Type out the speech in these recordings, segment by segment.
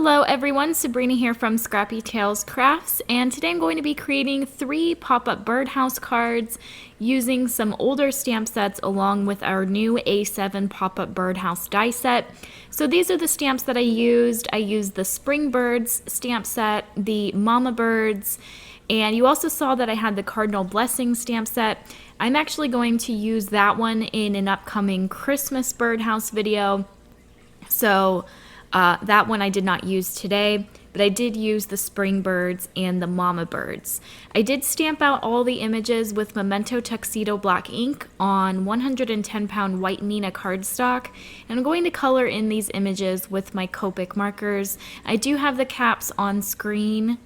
Hello everyone, Sabrina here from Scrappy Tails Crafts, and today I'm going to be creating 3 pop-up birdhouse cards using some older stamp sets along with our new A7 pop-up birdhouse die set. So these are the stamps that I used. I used the Spring Birds stamp set, the Mama Birds, and you also saw that I had the Cardinal Blessing stamp set. I'm actually going to use that one in an upcoming Christmas birdhouse video. So that one I did not use today, but I did use the Spring Birds and the Mama Birds. I did stamp out all the images with Memento Tuxedo black ink on 110-pound white Neenah cardstock, and I'm going to color in these images with my Copic markers. I do have the caps on screen,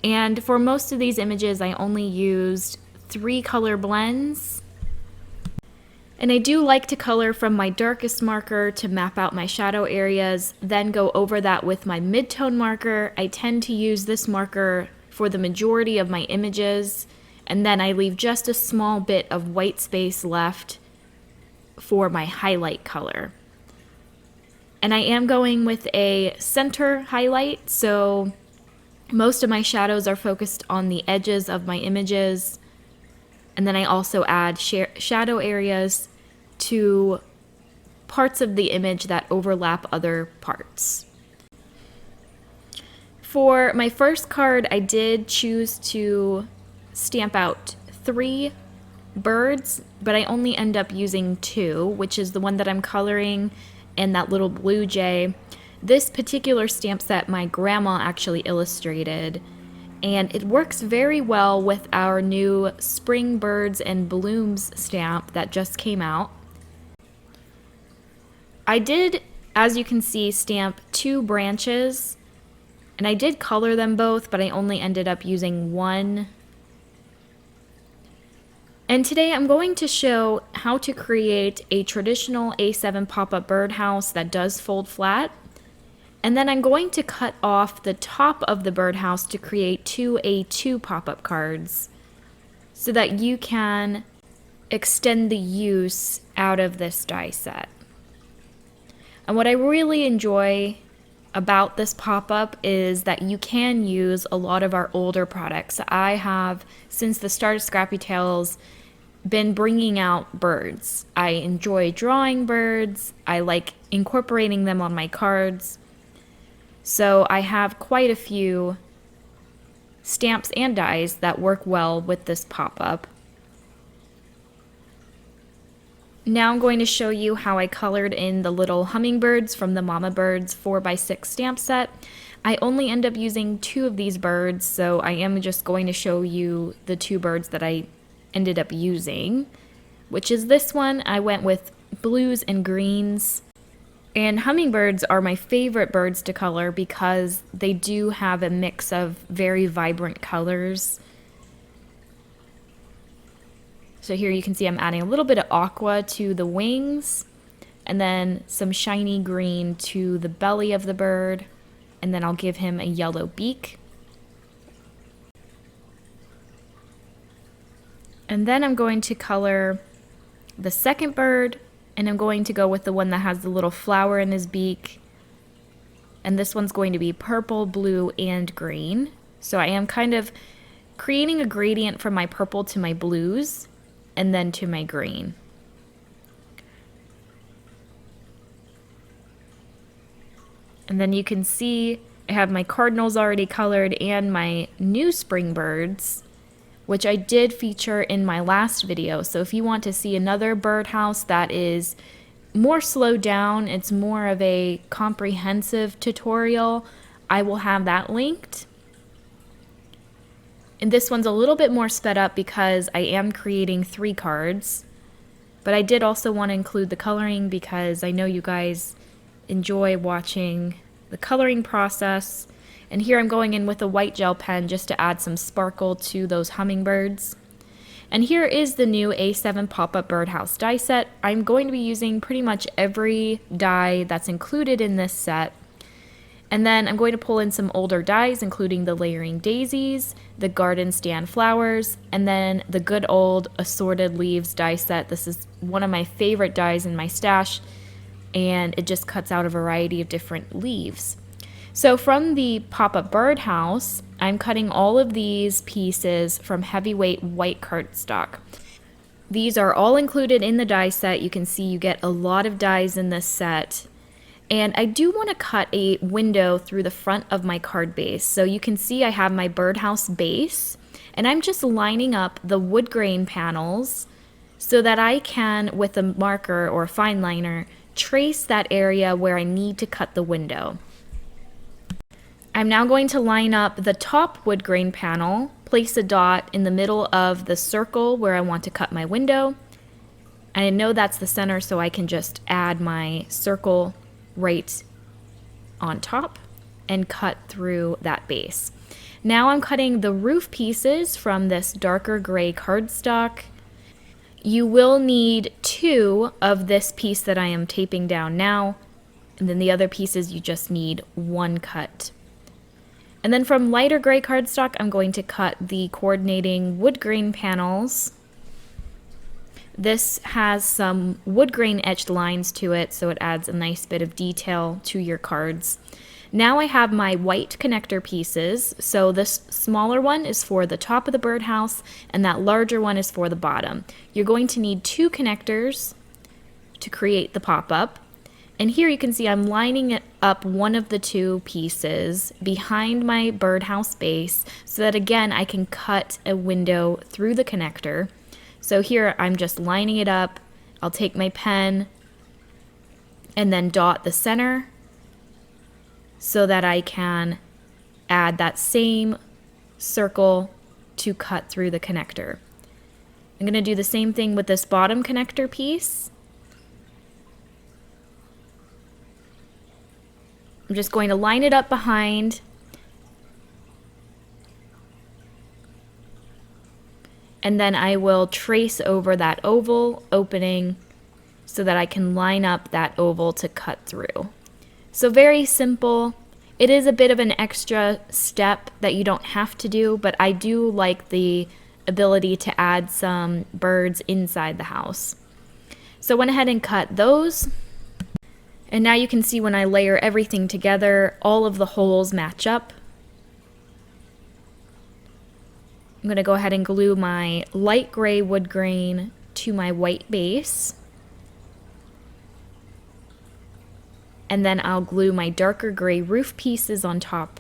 and for most of these images I only used 3 color blends. And I do like to color from my darkest marker to map out my shadow areas, then go over that with my mid-tone marker. I tend to use this marker for the majority of my images, and then I leave just a small bit of white space left for my highlight color. And I am going with a center highlight, so most of my shadows are focused on the edges of my images. And then I also add shadow areas to parts of the image that overlap other parts. For my first card, I did choose to stamp out 3 birds, but I only end up using 2, which is the one that I'm coloring and that little blue jay. This particular stamp set my grandma actually illustrated, and it works very well with our new Spring Birds and Blooms stamp that just came out. I did, as you can see, stamp 2 branches, and I did color them both, but I only ended up using 1. And today I'm going to show how to create a traditional A7 pop-up birdhouse that does fold flat. And then I'm going to cut off the top of the birdhouse to create 2 A2 pop-up cards so that you can extend the use out of this die set. And what I really enjoy about this pop-up is that you can use a lot of our older products. I have, since the start of Scrappy Tails, been bringing out birds. I enjoy drawing birds. I like incorporating them on my cards. So I have quite a few stamps and dies that work well with this pop-up. Now I'm going to show you how I colored in the little hummingbirds from the Mama Birds 4x6 stamp set. I only end up using 2 of these birds, so I am just going to show you the 2 birds that I ended up using, which is this one. I went with blues and greens. And hummingbirds are my favorite birds to color because they do have a mix of very vibrant colors. So here you can see I'm adding a little bit of aqua to the wings, and then some shiny green to the belly of the bird, and then I'll give him a yellow beak. And then I'm going to color the second bird, and I'm going to go with the one that has the little flower in his beak. And this one's going to be purple, blue, and green. So I am kind of creating a gradient from my purple to my blues, and then to my green. And then you can see I have my cardinals already colored and my new Spring Birds, which I did feature in my last video. So if you want to see another birdhouse that is more slowed down, it's more of a comprehensive tutorial, I will have that linked. And this one's a little bit more sped up because I am creating 3 cards, but I did also want to include the coloring because I know you guys enjoy watching the coloring process. And here I'm going in with a white gel pen just to add some sparkle to those hummingbirds. And here is the new A7 pop-up birdhouse die set. I'm going to be using pretty much every die that's included in this set. And then I'm going to pull in some older dies, including the layering daisies, the garden stand flowers, and then the good old assorted leaves die set. This is one of my favorite dies in my stash, and it just cuts out a variety of different leaves. So from the pop-up birdhouse, I'm cutting all of these pieces from heavyweight white cardstock. These are all included in the die set. You can see you get a lot of dies in this set. And I do want to cut a window through the front of my card base. So you can see I have my birdhouse base, and I'm just lining up the wood grain panels so that I can, with a marker or a fine liner, trace that area where I need to cut the window. I'm now going to line up the top wood grain panel, place a dot in the middle of the circle where I want to cut my window. I know that's the center, so I can just add my circle right on top and cut through that base. Now I'm cutting the roof pieces from this darker gray cardstock. You will need 2 of this piece that I am taping down now, and then the other pieces you just need 1 cut. And then from lighter gray cardstock, I'm going to cut the coordinating wood grain panels. This has some wood grain etched lines to it, so it adds a nice bit of detail to your cards. Now I have my white connector pieces. So this smaller one is for the top of the birdhouse, and that larger one is for the bottom. You're going to need 2 connectors to create the pop-up. And here you can see I'm lining it up one of the 2 pieces behind my birdhouse base so that again I can cut a window through the connector. So here I'm just lining it up. I'll take my pen and then dot the center so that I can add that same circle to cut through the connector. I'm going to do the same thing with this bottom connector piece. I'm just going to line it up behind, and then I will trace over that oval opening so that I can line up that oval to cut through. So very simple. It is a bit of an extra step that you don't have to do, but I do like the ability to add some birds inside the house. So I went ahead and cut those. And now you can see when I layer everything together, all of the holes match up. I'm going to go ahead and glue my light gray wood grain to my white base. And then I'll glue my darker gray roof pieces on top.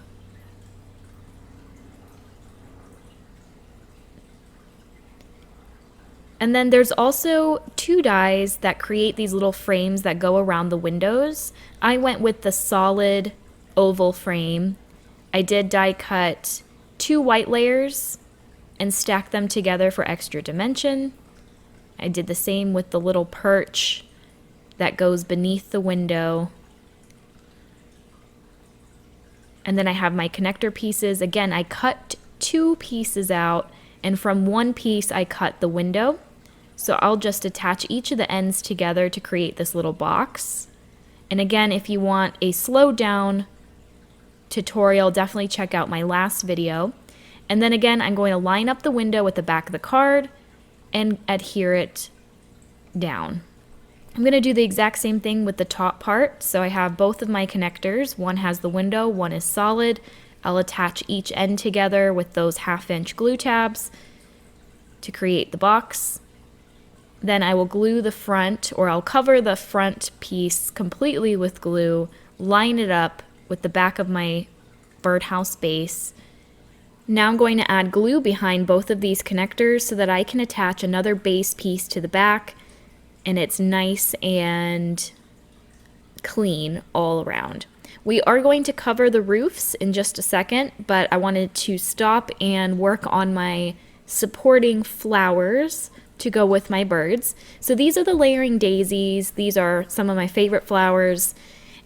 And then there's also 2 dies that create these little frames that go around the windows. I went with the solid oval frame. I did die cut 2 white layers and stack them together for extra dimension. I did the same with the little perch that goes beneath the window. And then I have my connector pieces. Again, I cut 2 pieces out, and from 1 piece I cut the window. So I'll just attach each of the ends together to create this little box. And again, if you want a slowed down tutorial, definitely check out my last video. And then again, I'm going to line up the window with the back of the card and adhere it down. I'm going to do the exact same thing with the top part. So I have both of my connectors. One has the window, one is solid. I'll attach each end together with those 1/2 inch glue tabs to create the box. Then I will glue the front, or I'll cover the front piece completely with glue, line it up with the back of my birdhouse base. Now I'm going to add glue behind both of these connectors so that I can attach another base piece to the back, and it's nice and clean all around. We are going to cover the roofs in just a second, but I wanted to stop and work on my supporting flowers to go with my birds. So these are the layering daisies. These are some of my favorite flowers.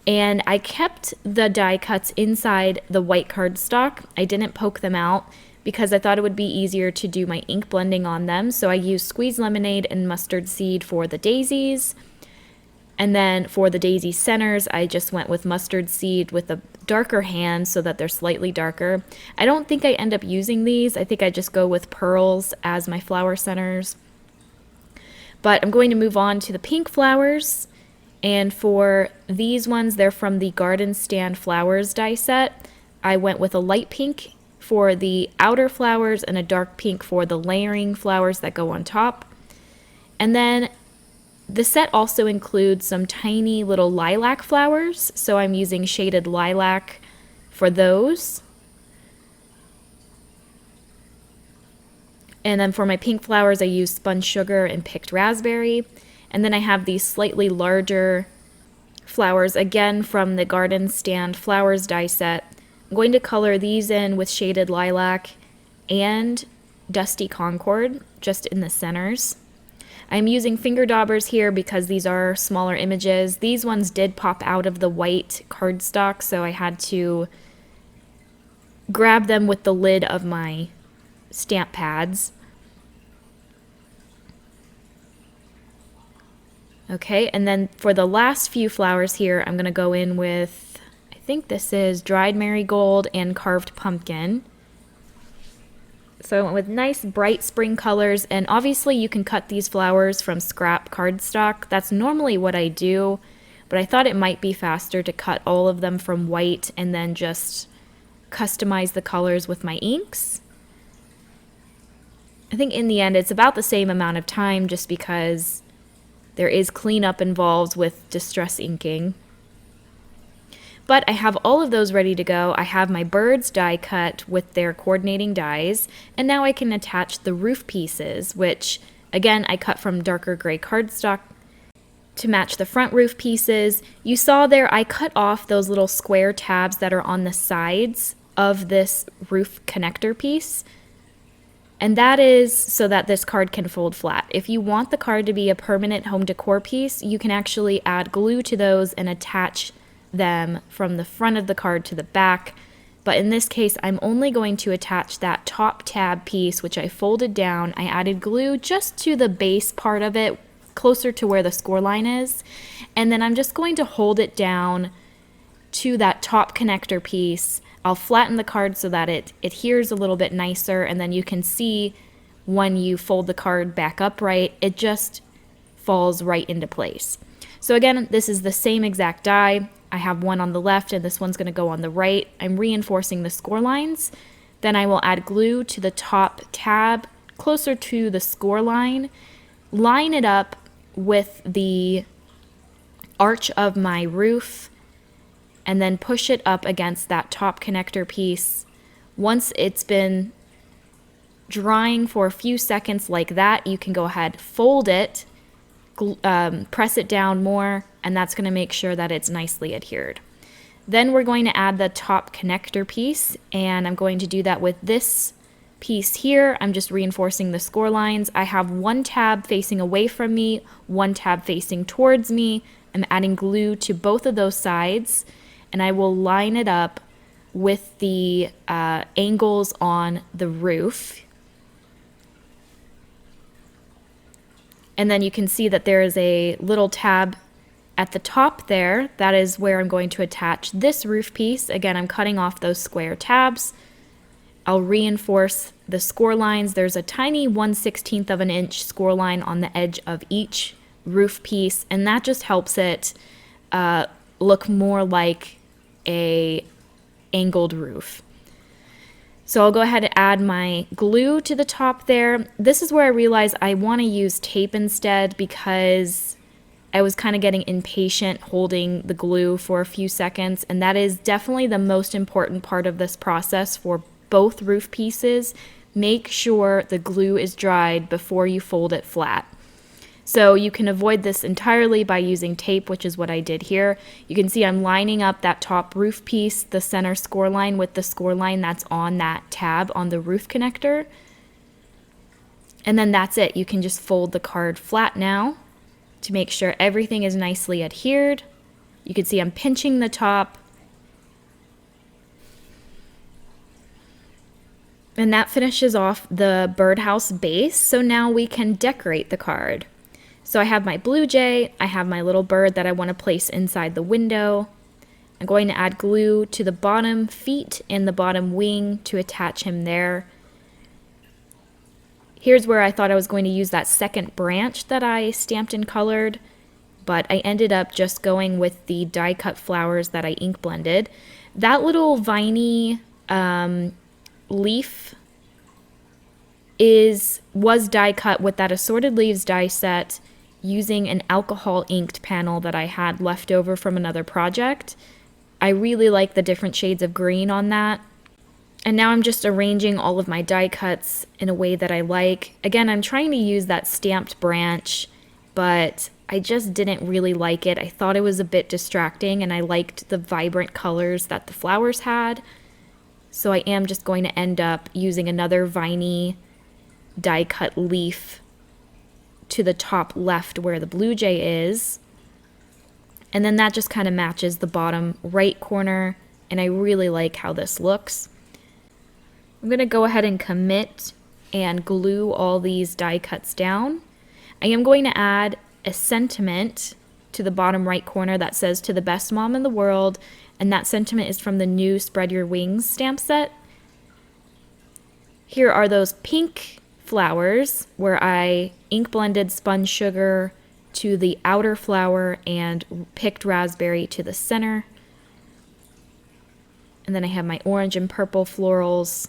And I kept the die cuts inside the white cardstock. I didn't poke them out because I thought it would be easier to do my ink blending on them. So I used squeezed lemonade and mustard seed for the daisies. And then for the daisy centers, I just went with mustard seed with a darker hand so that they're slightly darker. I don't think I end up using these. I think I just go with pearls as my flower centers. But I'm going to move on to the pink flowers. And for these ones, they're from the Garden Stand Flowers die set. I went with a light pink for the outer flowers and a dark pink for the layering flowers that go on top. And then the set also includes some tiny little lilac flowers, so I'm using shaded lilac for those. And then for my pink flowers, I used spun sugar and picked raspberry. And then I have these slightly larger flowers, again from the Garden Stand Flowers die set. I'm going to color these in with shaded lilac and dusty concord, just in the centers. I'm using finger daubers here because these are smaller images. These ones did pop out of the white cardstock, so I had to grab them with the lid of my stamp pads. Okay, and then for the last few flowers here, I'm going to go in with, I think this is dried marigold and carved pumpkin. So I went with nice bright spring colors, and obviously you can cut these flowers from scrap cardstock. That's normally what I do, but I thought it might be faster to cut all of them from white and then just customize the colors with my inks. I think in the end it's about the same amount of time just because there is cleanup involved with distress inking. But I have all of those ready to go. I have my birds die cut with their coordinating dies, and now I can attach the roof pieces, which again I cut from darker gray cardstock to match the front roof pieces. You saw there I cut off those little square tabs that are on the sides of this roof connector piece. And that is so that this card can fold flat. If you want the card to be a permanent home decor piece, you can actually add glue to those and attach them from the front of the card to the back. But in this case, I'm only going to attach that top tab piece, which I folded down. I added glue just to the base part of it, closer to where the score line is. And then I'm just going to hold it down to that top connector piece. I'll flatten the card so that it adheres a little bit nicer, and then you can see when you fold the card back upright, it just falls right into place. So again, this is the same exact die. I have one on the left and this one's going to go on the right. I'm reinforcing the score lines. Then I will add glue to the top tab closer to the score line, line it up with the arch of my roof, and then push it up against that top connector piece. Once it's been drying for a few seconds like that, you can go ahead, fold it, press it down more, and that's going to make sure that it's nicely adhered. Then we're going to add the top connector piece, and I'm going to do that with this piece here. I'm just reinforcing the score lines. I have one tab facing away from me, one tab facing towards me. I'm adding glue to both of those sides, and I will line it up with the angles on the roof. And then you can see that there is a little tab at the top there. That is where I'm going to attach this roof piece. Again, I'm cutting off those square tabs. I'll reinforce the score lines. There's a tiny 1/16 of an inch score line on the edge of each roof piece, and that just helps it look more like a angled roof. So I'll go ahead and add my glue to the top there. This is where I realized I want to use tape instead because I was kind of getting impatient holding the glue for a few seconds, and that is definitely the most important part of this process for both roof pieces. Make sure the glue is dried before you fold it flat. So you can avoid this entirely by using tape, which is what I did here. You can see I'm lining up that top roof piece, the center score line, with the score line that's on that tab on the roof connector. And then that's it. You can just fold the card flat now to make sure everything is nicely adhered. You can see I'm pinching the top. And that finishes off the birdhouse base. So now we can decorate the card. So I have my blue jay, I have my little bird that I want to place inside the window. I'm going to add glue to the bottom feet and the bottom wing to attach him there. Here's where I thought I was going to use that second branch that I stamped and colored. but I ended up just going with the die cut flowers that I ink blended. That little viney leaf was die cut with that assorted leaves die set using an alcohol inked panel that I had left over from another project. I really like the different shades of green on that. And now I'm just arranging all of my die cuts in a way that I like. Again, I'm trying to use that stamped branch, but I just didn't really like it. I thought it was a bit distracting, and I liked the vibrant colors that the flowers had. So I am just going to end up using another viney die cut leaf to the top left where the blue jay is. And then that just kind of matches the bottom right corner, and I really like how this looks. I'm going to go ahead and commit and glue all these die cuts down. I am going to add a sentiment to the bottom right corner that says "To the best mom in the world," and that sentiment is from the new Spread Your Wings stamp set. Here are those pink flowers where I ink blended spun sugar to the outer flower and picked raspberry to the center. And then I have my orange and purple florals,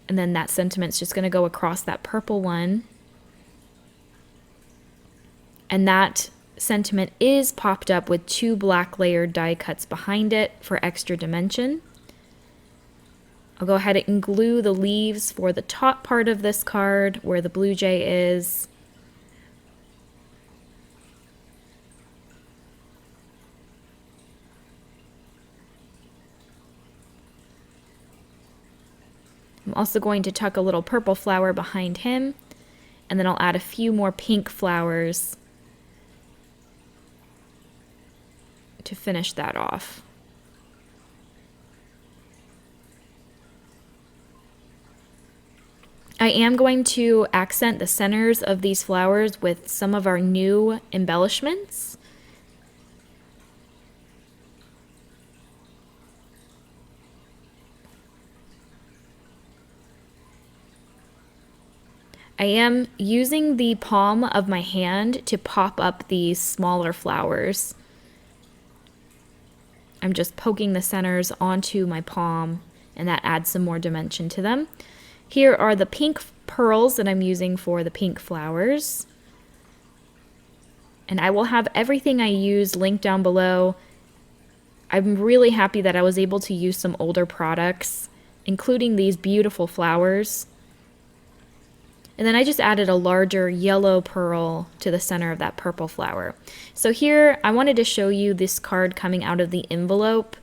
and then that sentiment's just going to go across that purple one. And that sentiment is popped up with 2 black layered die cuts behind it for extra dimension. I'll go ahead and glue the leaves for the top part of this card where the blue jay is. I'm also going to tuck a little purple flower behind him, and then I'll add a few more pink flowers to finish that off. I am going to accent the centers of these flowers with some of our new embellishments. I am using the palm of my hand to pop up these smaller flowers. I'm just poking the centers onto my palm, and that adds some more dimension to them. Here are the pink pearls that I'm using for the pink flowers. And I will have everything I use linked down below. I'm really happy that I was able to use some older products, including these beautiful flowers. And then I just added a larger yellow pearl to the center of that purple flower. So here I wanted to show you this card coming out of the envelope,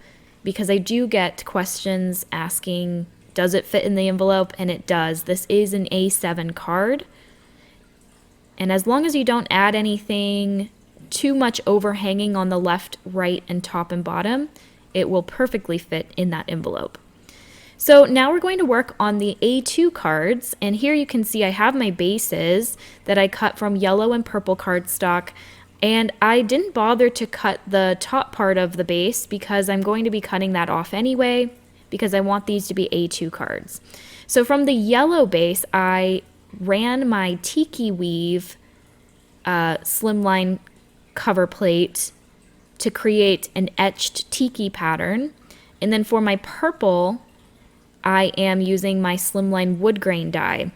because I do get questions asking, does it fit in the envelope? And it does. This is an A7 card. And as long as you don't add anything too much overhanging on the left, right, and top and bottom, it will perfectly fit in that envelope. So now we're going to work on the A2 cards, and here you can see I have my bases that I cut from yellow and purple cardstock, and I didn't bother to cut the top part of the base because I'm going to be cutting that off anyway, because I want these to be A2 cards. So from the yellow base, I ran my Tiki Weave slimline cover plate to create an etched tiki pattern, and then for my purple, I am using my slimline wood grain die.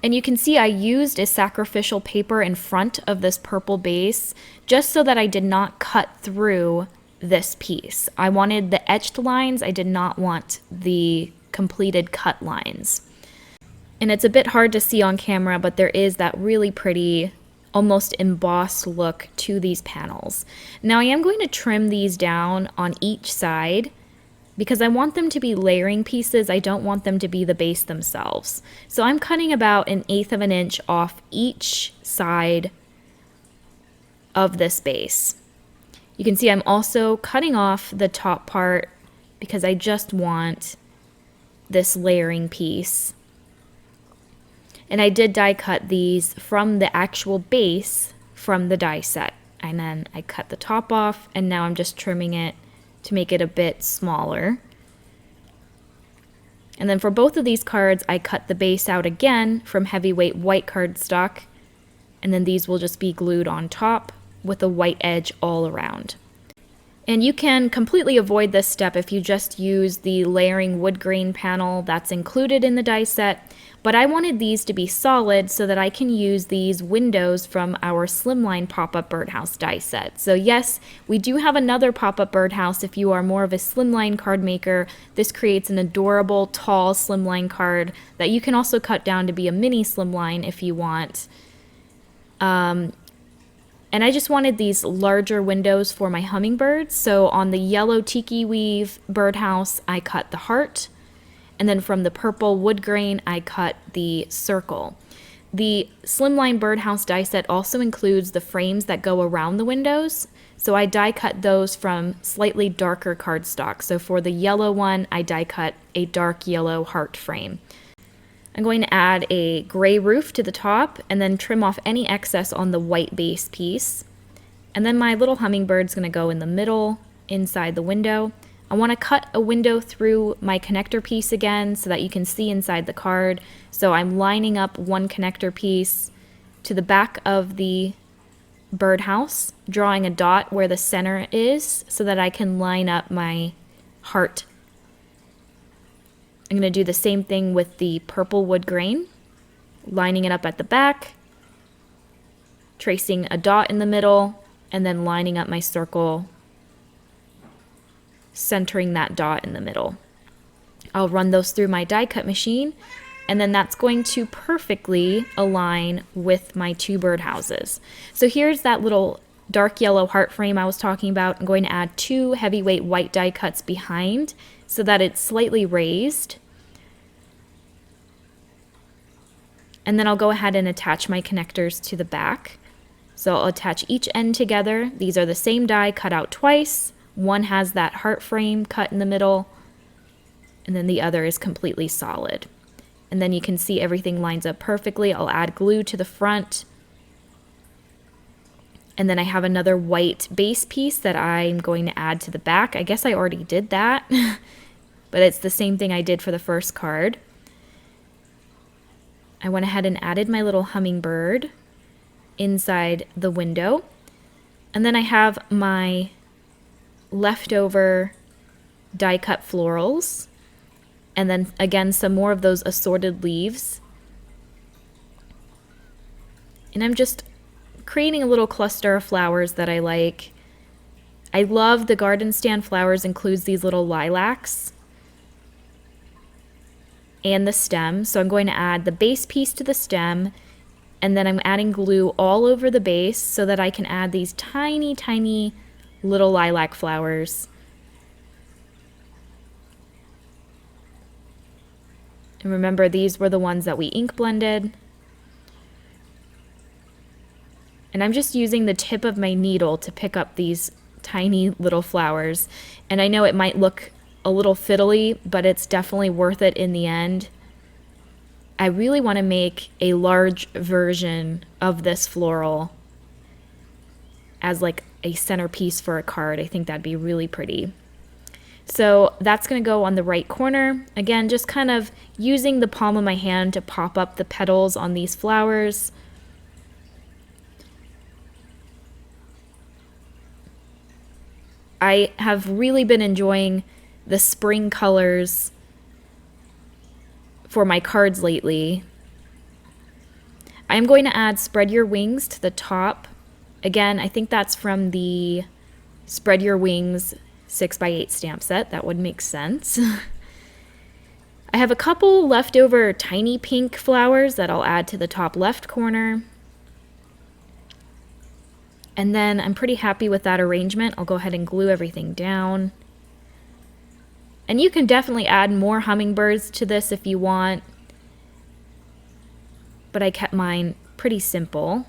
And you can see I used a sacrificial paper in front of this purple base just so that I did not cut through this piece. I wanted the etched lines, I did not want the completed cut lines. And it's a bit hard to see on camera, but there is that really pretty, almost embossed look to these panels. Now I am going to trim these down on each side, because I want them to be layering pieces. I don't want them to be the base themselves. So I'm cutting about 1/8 of an inch off each side of this base. You can see I'm also cutting off the top part because I just want this layering piece. And I did die cut these from the actual base from the die set. And then I cut the top off, and now I'm just trimming it to make it a bit smaller. And then for both of these cards, I cut the base out again from heavyweight white cardstock, and then these will just be glued on top. with a white edge all around. And you can completely avoid this step if you just use the layering wood grain panel that's included in the die set, but I wanted these to be solid so that I can use these windows from our slimline pop-up birdhouse die set. So yes, we do have another pop-up birdhouse if you are more of a slimline card maker. This creates an adorable, tall slimline card that you can also cut down to be a mini slimline if you want. And I just wanted these larger windows for my hummingbirds. So on the yellow tiki weave birdhouse, I cut the heart. And then from the purple wood grain, I cut the circle. The slimline birdhouse die set also includes the frames that go around the windows. So I die cut those from slightly darker cardstock. So for the yellow one, I die cut a dark yellow heart frame. I'm going to add a gray roof to the top and then trim off any excess on the white base piece. And then my little hummingbird's going to go in the middle inside the window. I want to cut a window through my connector piece again so that you can see inside the card. So I'm lining up one connector piece to the back of the birdhouse, drawing a dot where the center is so that I can line up my heart. I'm going to do the same thing with the purple wood grain, lining it up at the back, tracing a dot in the middle, and then lining up my circle, centering that dot in the middle. I'll run those through my die cut machine, and then that's going to perfectly align with my two birdhouses. So here's that little dark yellow heart frame I was talking about. I'm going to add 2 heavyweight white die cuts behind so that it's slightly raised. And then I'll go ahead and attach my connectors to the back. So I'll attach each end together. These are the same die cut out twice. One has that heart frame cut in the middle, and then the other is completely solid. And then you can see everything lines up perfectly. I'll add glue to the front. And then I have another white base piece that I'm going to add to the back. I guess I already did that, but it's the same thing I did for the first card. I went ahead and added my little hummingbird inside the window. And then I have my leftover die cut florals. And then again, some more of those assorted leaves. And I'm just creating a little cluster of flowers that I like. I love the garden stand flowers includes these little lilacs and the stem. So I'm going to add the base piece to the stem, and then I'm adding glue all over the base so that I can add these tiny, tiny little lilac flowers. And remember, these were the ones that we ink blended. And I'm just using the tip of my needle to pick up these tiny little flowers. And I know it might look a little fiddly, but it's definitely worth it in the end. I really want to make a large version of this floral as like a centerpiece for a card. I think that'd be really pretty. So that's going to go on the right corner. Again, just kind of using the palm of my hand to pop up the petals on these flowers. I have really been enjoying the spring colors for my cards lately. I'm going to add Spread Your Wings to the top. Again, I think that's from the Spread Your Wings 6x8 stamp set. That would make sense. I have a couple leftover tiny pink flowers that I'll add to the top left corner. And then I'm pretty happy with that arrangement. I'll go ahead and glue everything down. And you can definitely add more hummingbirds to this if you want, but I kept mine pretty simple.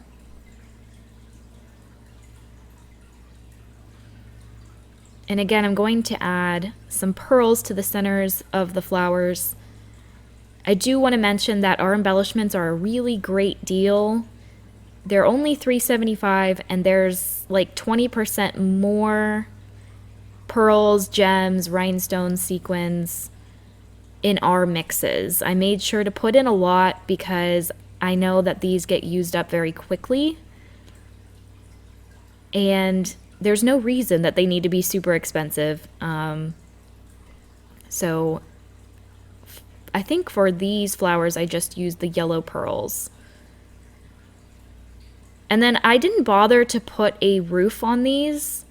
And again, I'm going to add some pearls to the centers of the flowers. I do want to mention that our embellishments are a really great deal. They're only $3.75, and there's like 20% more pearls, gems, rhinestones, sequins in our mixes. I made sure to put in a lot because I know that these get used up very quickly. and there's no reason that they need to be super expensive. So I think for these flowers I just used the yellow pearls. And then I didn't bother to put a roof on these.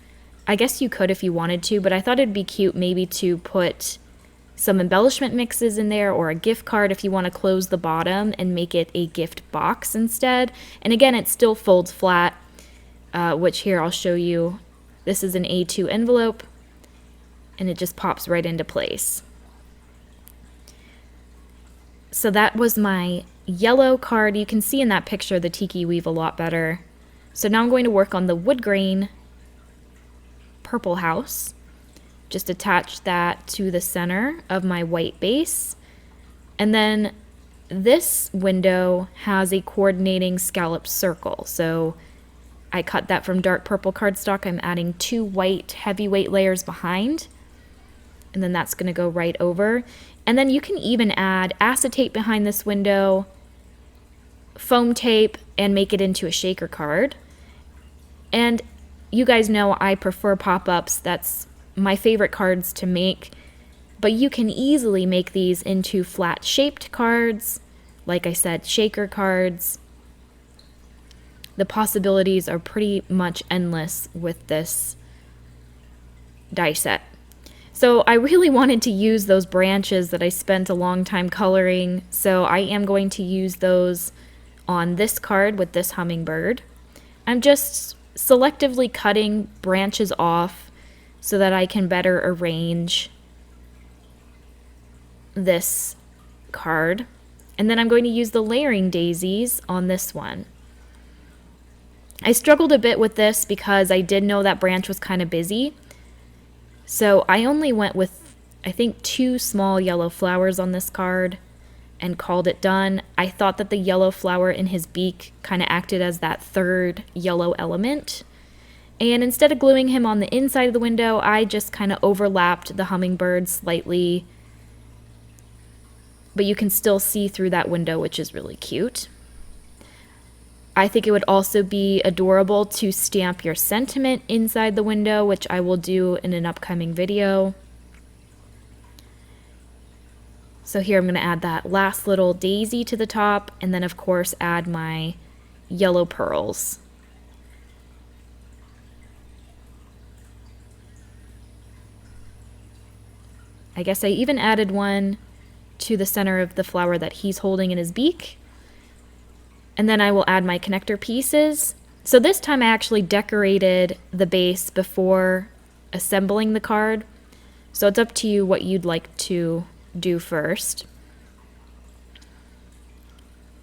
I guess you could if you wanted to, but I thought it'd be cute maybe to put some embellishment mixes in there, or a gift card if you want to close the bottom and make it a gift box instead. And again, it still folds flat, which here I'll show you. This is an A2 envelope, and it just pops right into place. So that was my yellow card. You can see in that picture the tiki weave a lot better. So now I'm going to work on the wood grain purple house. Just attach that to the center of my white base. And then this window has a coordinating scallop circle. So I cut that from dark purple cardstock. I'm adding 2 white heavyweight layers behind. And then that's going to go right over. And then you can even add acetate behind this window, foam tape, and make it into a shaker card. And you guys know I prefer pop-ups. That's my favorite cards to make. But you can easily make these into flat shaped cards. Like I said, shaker cards. The possibilities are pretty much endless with this die set. So I really wanted to use those branches that I spent a long time coloring, so I am going to use those on this card with this hummingbird. I'm just selectively cutting branches off so that I can better arrange this card. And then I'm going to use the layering daisies on this one. I struggled a bit with this because I did know that branch was kind of busy. So I only went with, I think, 2 small yellow flowers on this card and called it done. I thought that the yellow flower in his beak kind of acted as that 3rd yellow element. And instead of gluing him on the inside of the window, I just kind of overlapped the hummingbird slightly. But you can still see through that window, which is really cute. I think it would also be adorable to stamp your sentiment inside the window, which I will do in an upcoming video. So here I'm going to add that last little daisy to the top, and then of course add my yellow pearls. I guess I even added one to the center of the flower that he's holding in his beak. And then I will add my connector pieces. So this time I actually decorated the base before assembling the card. So it's up to you what you'd like to do first.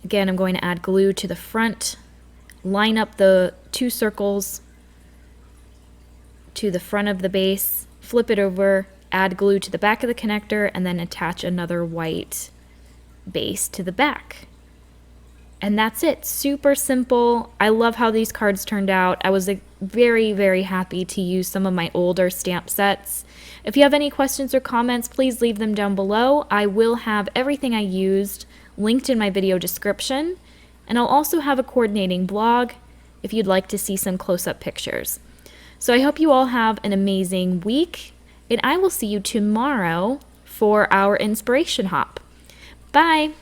Again, I'm going to add glue to the front, line up the 2 circles to the front of the base, flip it over, add glue to the back of the connector, and then attach another white base to the back. And that's it. Super simple. I love how these cards turned out. I was very, very happy to use some of my older stamp sets. If you have any questions or comments, please leave them down below. I will have everything I used linked in my video description. And I'll also have a coordinating blog if you'd like to see some close-up pictures. So I hope you all have an amazing week, and I will see you tomorrow for our inspiration hop. Bye!